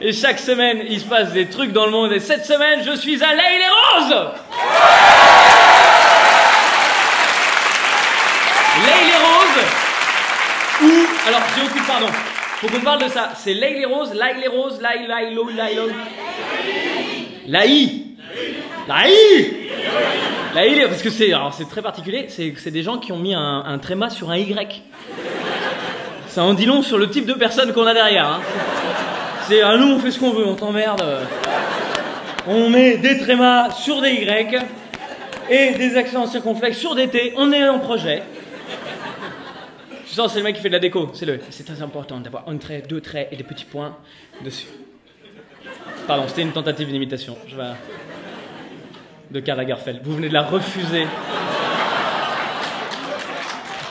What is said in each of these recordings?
Et chaque semaine, il se passe des trucs dans le monde. Et cette semaine, je suis à l'Haye-les-Roses. L'Haye-les-Roses, ou... Alors, j'ai aucune... Pardon. Faut qu'on parle de ça. C'est l'Haye-les-Roses, l'Haye-les-Roses, l'Haye-lo, l'Haye-lo... L'Haye. L'Haye, parce que c'est très particulier. C'est des gens qui ont mis un tréma sur un Y. Ça en dit long sur le type de personne qu'on a derrière. Hein. C'est nous on fait ce qu'on veut, on t'emmerde. On met des trémas sur des Y et des accents circonflexes sur des T. On est en projet. Je sens c'est le mec qui fait de la déco. C'est très important d'avoir un trait, deux traits et des petits points dessus. Pardon, c'était une tentative d'imitation. De Karl Lagerfeld. Vous venez de la refuser.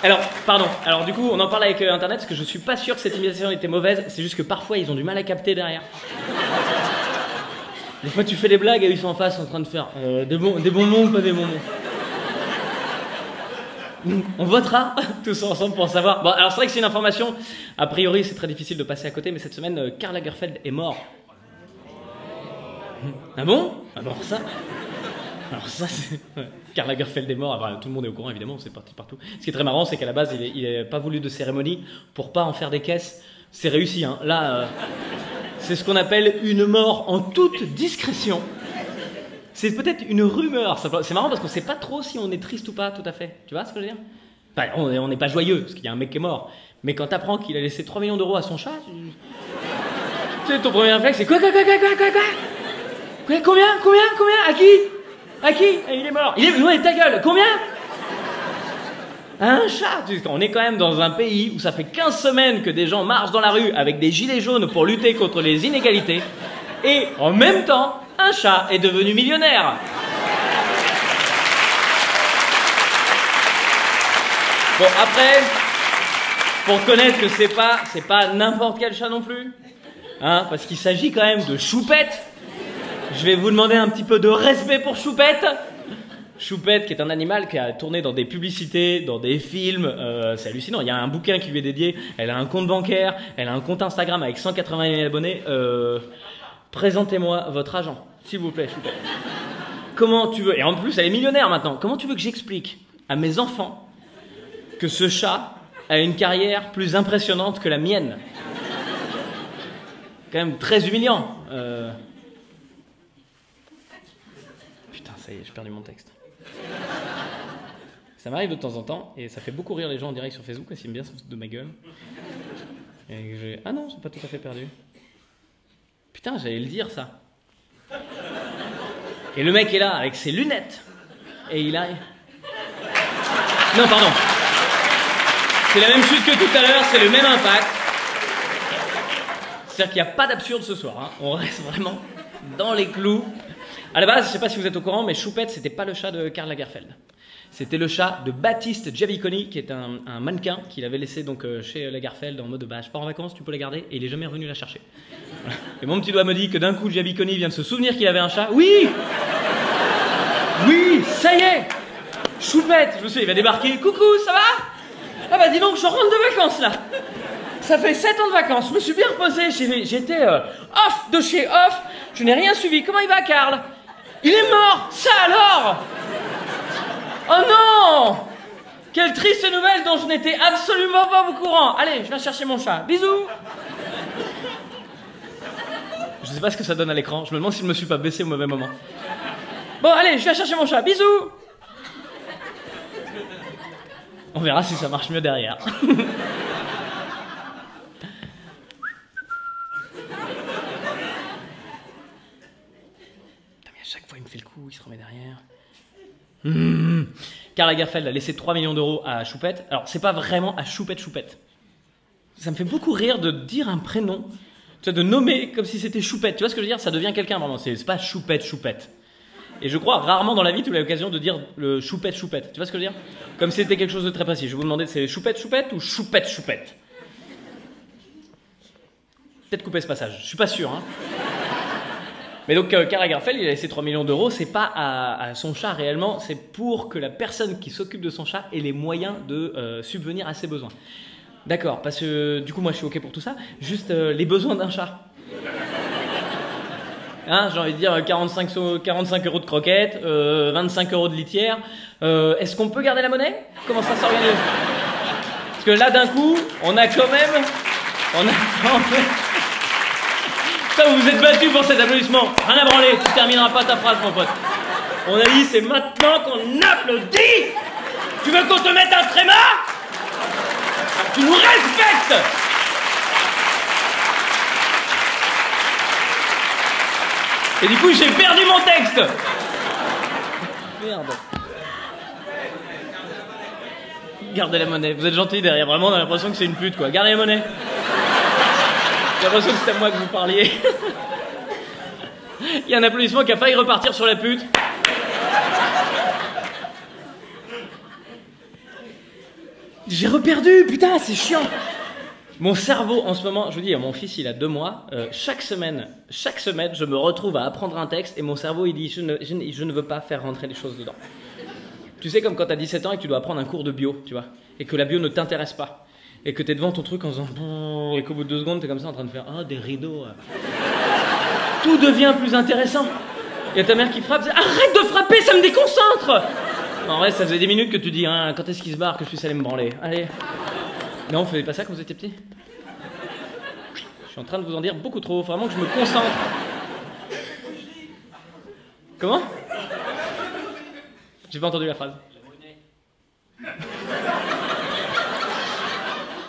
Alors, pardon. Alors du coup, on en parle avec Internet parce que je suis pas sûr que cette imitation était mauvaise. C'est juste que parfois, ils ont du mal à capter derrière. Des fois, tu fais des blagues et ils sont en face en train de faire des bons mots ou pas des bons mots. On votera tous ensemble pour savoir. Bon, alors c'est vrai que c'est une information. A priori, c'est très difficile de passer à côté, mais cette semaine, Karl Lagerfeld est mort. Ah bon? Alors ça, c'est... Karl Lagerfeld est mort, tout le monde est au courant évidemment, c'est parti partout. Ce qui est très marrant, c'est qu'à la base, il n'a pas voulu de cérémonie pour pas en faire des caisses. C'est réussi, hein. Là, c'est ce qu'on appelle une mort en toute discrétion. C'est peut-être une rumeur. C'est marrant parce qu'on sait pas trop si on est triste ou pas, tout à fait. Tu vois ce que je veux dire? Enfin, on n'est pas joyeux, parce qu'il y a un mec qui est mort. Mais quand t'apprends qu'il a laissé 3 millions d'euros à son chat, tu sais, ton premier réflexe, c'est quoi? Combien? À qui? Il est mort. Ouais, ta gueule. Combien? Un chat. On est quand même dans un pays où ça fait 15 semaines que des gens marchent dans la rue avec des gilets jaunes pour lutter contre les inégalités. Et en même temps, un chat est devenu millionnaire. Bon, après, pour connaître que c'est pas n'importe quel chat non plus. Hein, parce qu'il s'agit quand même de Choupette. Je vais vous demander un petit peu de respect pour Choupette. Choupette, qui est un animal qui a tourné dans des publicités, dans des films. C'est hallucinant. Il y a un bouquin qui lui est dédié. Elle a un compte bancaire. Elle a un compte Instagram avec 180 000 abonnés. Présentez-moi votre agent, s'il vous plaît, Choupette. Comment tu veux... Et en plus, elle est millionnaire maintenant. Comment tu veux que j'explique à mes enfants que ce chat a une carrière plus impressionnante que la mienne? Quand même très humiliant. Putain, ça y est, j'ai perdu mon texte. Ça m'arrive de temps en temps, et ça fait beaucoup rire les gens en direct sur Facebook, parce qu'ils aiment bien se foutre de ma gueule. Ah non, j'ai pas tout à fait perdu. Putain, j'allais le dire, ça. Et le mec est là, avec ses lunettes. Et il a... Non, pardon. C'est la même chute que tout à l'heure, c'est le même impact. C'est-à-dire qu'il n'y a pas d'absurde ce soir, hein. On reste vraiment dans les clous. À la base, je ne sais pas si vous êtes au courant, mais Choupette, c'était pas le chat de Karl Lagerfeld. C'était le chat de Baptiste Giaviconi, qui est un mannequin qu'il avait laissé donc chez Lagerfeld en mode bah, je pars en vacances, tu peux la garder, et il est jamais revenu la chercher. Voilà. Et mon petit doigt me dit que d'un coup Giaviconi vient de se souvenir qu'il avait un chat. Oui, ça y est, Choupette. Je me suis dit, il va débarquer. Coucou, ça va? Ah bah dis donc, je rentre de vacances là. Ça fait 7 ans de vacances, je me suis bien reposé, j'étais off de chez off, je n'ai rien suivi. Comment il va, Karl? Il est mort, ça alors? Oh non! Quelle triste nouvelle dont je n'étais absolument pas au courant. Allez, je viens chercher mon chat. Bisous! Je sais pas ce que ça donne à l'écran, je me demande si je me suis pas baissé au mauvais moment. Bon, allez, je viens chercher mon chat. Bisous! On verra si ça marche mieux derrière. Chaque fois, il me fait le coup, il se remet derrière. Karl Lagerfeld a laissé 3 millions d'euros à Choupette. Alors, c'est pas vraiment à Choupette. Ça me fait beaucoup rire de dire un prénom, tu vois, de nommer comme si c'était Choupette. Tu vois ce que je veux dire? Ça devient quelqu'un vraiment. C'est pas Choupette. Et je crois rarement dans la vie tu as l'occasion de dire le Choupette. Tu vois ce que je veux dire? Comme si c'était quelque chose de très précis. Je vais vous demander, c'est Choupette ou Choupette? Peut-être couper ce passage. Je suis pas sûr, hein. Mais donc Karl Lagerfeld, il a laissé 3 millions d'euros, c'est pas à son chat réellement, c'est pour que la personne qui s'occupe de son chat ait les moyens de subvenir à ses besoins. D'accord, parce que du coup moi je suis ok pour tout ça, juste les besoins d'un chat. Hein, j'ai envie de dire 45 € de croquettes, 25 € de litière. Est-ce qu'on peut garder la monnaie? Comment ça s'organise? Parce que là, d'un coup, on a quand même... Ça, vous vous êtes battu pour cet applaudissement. Rien à branler, tu termineras pas ta phrase, mon pote. On a dit, c'est maintenant qu'on applaudit. Tu veux qu'on te mette un tréma? Tu nous respectes. Et du coup, j'ai perdu mon texte. Merde. Gardez la monnaie. Vous êtes gentil derrière. Vraiment, on a l'impression que c'est une pute, quoi. Gardez la monnaie. J'ai l'impression que c'est à moi que vous parliez. Il y a un applaudissement qui a failli repartir sur la pute. J'ai reperdu, putain, c'est chiant. Mon cerveau, en ce moment, je vous dis, mon fils, il a 2 mois. Chaque semaine, je me retrouve à apprendre un texte et mon cerveau, il dit, je ne veux pas faire rentrer les choses dedans. Tu sais, comme quand tu as 17 ans et que tu dois apprendre un cours de bio, tu vois, et que la bio ne t'intéresse pas. Et que tu es devant ton truc en faisant... Et qu'au bout de 2 secondes, tu es comme ça en train de faire... Ah, des rideaux. Tout devient plus intéressant. Il y a ta mère qui frappe. Arrête de frapper, ça me déconcentre. En vrai, ça faisait des minutes que tu dis... Hein, quand est-ce qu'il se barre que je puisse aller me branler? Allez. Non, vous faisiez pas ça quand vous étiez petit? Je suis en train de vous en dire beaucoup trop. Faut vraiment que je me concentre. Comment? J'ai pas entendu la phrase.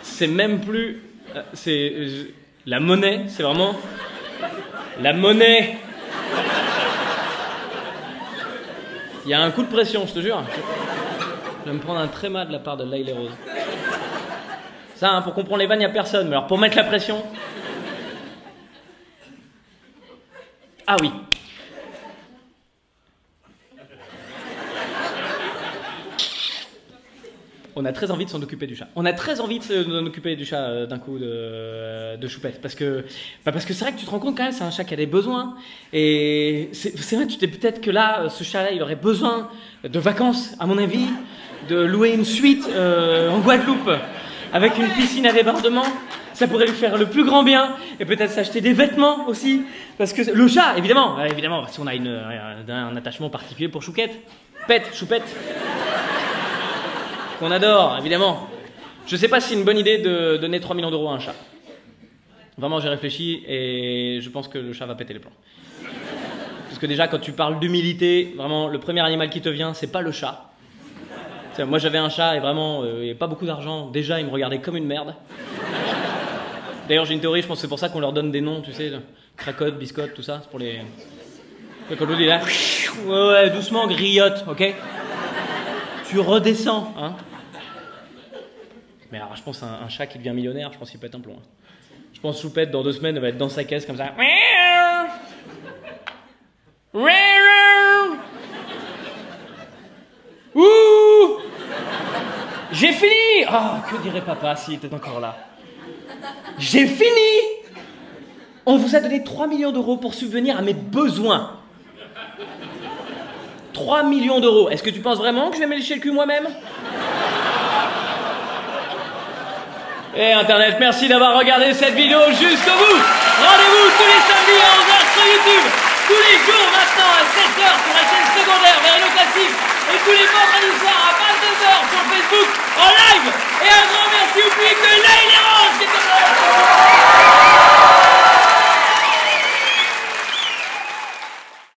C'est même plus... la monnaie, c'est vraiment... La monnaie. Il y a un coup de pression, je te jure. Je vais me prendre un tréma de la part de Laïl et Rose. Ça, hein, pour comprendre les vannes, il n'y a personne. Mais alors, pour mettre la pression... Ah oui. On a très envie de s'en occuper du chat. On a très envie de s'en occuper du chat d'un coup de Choupette. Parce que c'est vrai que tu te rends compte quand même, c'est un chat qui a des besoins. Et c'est vrai, tu t'es peut-être que là, ce chat-là, il aurait besoin de vacances, à mon avis, de louer une suite en Guadeloupe, avec une piscine à débordement. Ça pourrait lui faire le plus grand bien. Et peut-être s'acheter des vêtements aussi. Parce que le chat, évidemment, si on a un attachement particulier pour Chouquette. Choupette. Qu'on adore, évidemment. Je sais pas si c'est une bonne idée de donner 3 millions d'euros à un chat. Vraiment, j'ai réfléchi et je pense que le chat va péter les plombs. Parce que déjà, quand tu parles d'humilité, vraiment, le premier animal qui te vient, c'est pas le chat. Moi, j'avais un chat et vraiment, il n'y avait pas beaucoup d'argent. Déjà, il me regardait comme une merde. D'ailleurs, j'ai une théorie, je pense que c'est pour ça qu'on leur donne des noms, tu sais, cracotte, biscotte, tout ça. C'est pour les... Quand l'autre est là, ouais, doucement, griotte, ok? Tu redescends, hein? Mais alors, je pense un chat qui devient millionnaire, je pense qu'il pète un plomb. Hein. Je pense Choupette, dans 2 semaines, elle va être dans sa caisse comme ça. Ouh! J'ai fini! Oh, que dirait papa s'il était encore là? J'ai fini! On vous a donné 3 millions d'euros pour subvenir à mes besoins. 3 millions d'euros. Est-ce que tu penses vraiment que je vais me lécher le cul moi-même? Et Internet, merci d'avoir regardé cette vidéo jusqu'au bout. Rendez-vous tous les samedis à 11h sur YouTube, tous les jours maintenant à 7h sur la chaîne secondaire Vérélo Classique et tous les vendredis soirs à 22h sur Facebook en live. Et un grand merci au public de